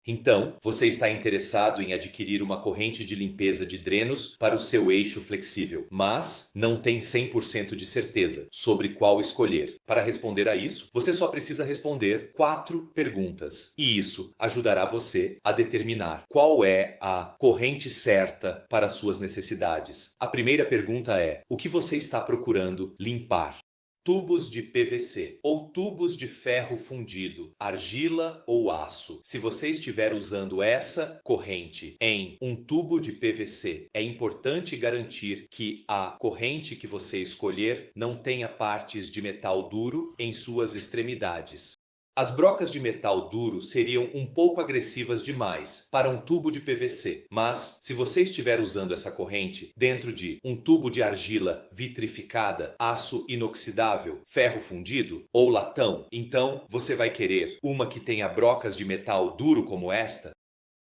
Então, você está interessado em adquirir uma corrente de limpeza de drenos para o seu eixo flexível, mas não tem 100% de certeza sobre qual escolher. Para responder a isso, você só precisa responder 4 perguntas, e isso ajudará você a determinar qual é a corrente certa para suas necessidades. A primeira pergunta é: o que você está procurando limpar? Tubos de PVC ou tubos de ferro fundido, argila ou aço. Se você estiver usando essa corrente em um tubo de PVC, é importante garantir que a corrente que você escolher não tenha partes de metal duro em suas extremidades. As brocas de metal duro seriam um pouco agressivas demais para um tubo de PVC, mas se você estiver usando essa corrente dentro de um tubo de argila vitrificada, aço inoxidável, ferro fundido ou latão, então você vai querer uma que tenha brocas de metal duro como esta.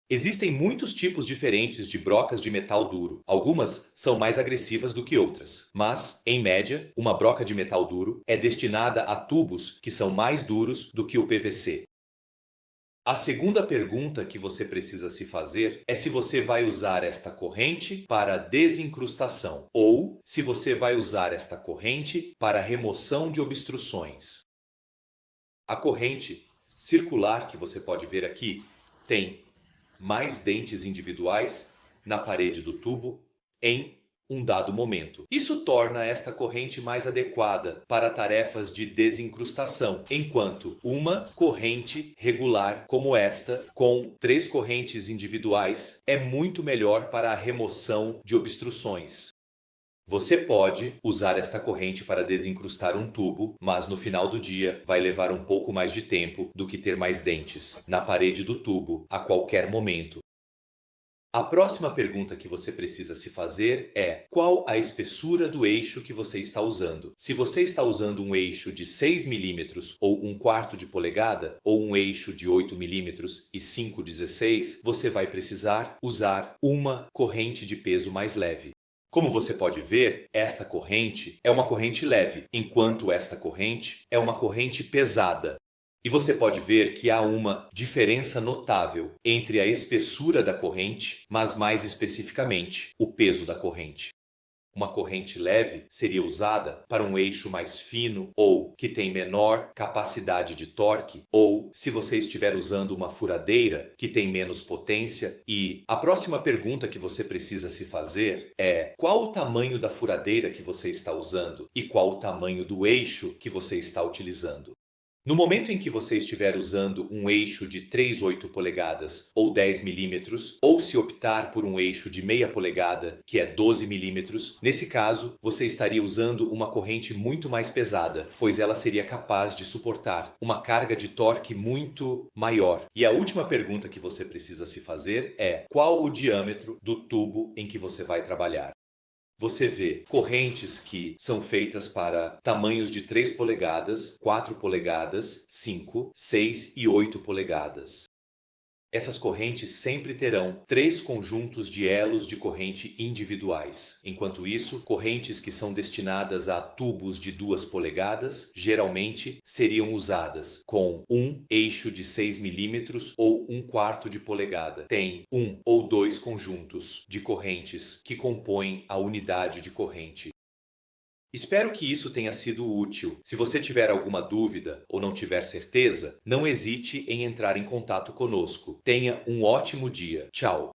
Existem muitos tipos diferentes de brocas de metal duro. Algumas são mais agressivas do que outras, mas, em média, uma broca de metal duro é destinada a tubos que são mais duros do que o PVC. A segunda pergunta que você precisa se fazer é se você vai usar esta corrente para desincrustação ou se você vai usar esta corrente para remoção de obstruções. A corrente circular que você pode ver aqui tem mais dentes individuais na parede do tubo em um dado momento. Isso torna esta corrente mais adequada para tarefas de desincrustação, enquanto uma corrente regular como esta, com 3 correntes individuais, é muito melhor para a remoção de obstruções. Você pode usar esta corrente para desincrustar um tubo, mas no final do dia vai levar um pouco mais de tempo do que ter mais dentes na parede do tubo a qualquer momento. A próxima pergunta que você precisa se fazer é: qual a espessura do eixo que você está usando? Se você está usando um eixo de 6 milímetros ou 1/4 de polegada, ou um eixo de 8 milímetros e 5/16, você vai precisar usar uma corrente de peso mais leve. Como você pode ver, esta corrente é uma corrente leve, enquanto esta corrente é uma corrente pesada. E você pode ver que há uma diferença notável entre a espessura da corrente, mas mais especificamente, o peso da corrente. Uma corrente leve seria usada para um eixo mais fino ou que tem menor capacidade de torque, ou se você estiver usando uma furadeira que tem menos potência. E a próxima pergunta que você precisa se fazer é: qual o tamanho da furadeira que você está usando e qual o tamanho do eixo que você está utilizando? No momento em que você estiver usando um eixo de 3/8 polegadas ou 10 milímetros, ou se optar por um eixo de meia polegada, que é 12 milímetros, nesse caso você estaria usando uma corrente muito mais pesada, pois ela seria capaz de suportar uma carga de torque muito maior. E a última pergunta que você precisa se fazer é: qual o diâmetro do tubo em que você vai trabalhar? Você vê correntes que são feitas para tamanhos de 3 polegadas, 4 polegadas, 5, 6 e 8 polegadas. Essas correntes sempre terão 3 conjuntos de elos de corrente individuais. Enquanto isso, correntes que são destinadas a tubos de 2 polegadas geralmente seriam usadas com um eixo de 6 milímetros ou 1/4 de polegada. Tem 1 ou 2 conjuntos de correntes que compõem a unidade de corrente. Espero que isso tenha sido útil. Se você tiver alguma dúvida ou não tiver certeza, não hesite em entrar em contato conosco. Tenha um ótimo dia. Tchau!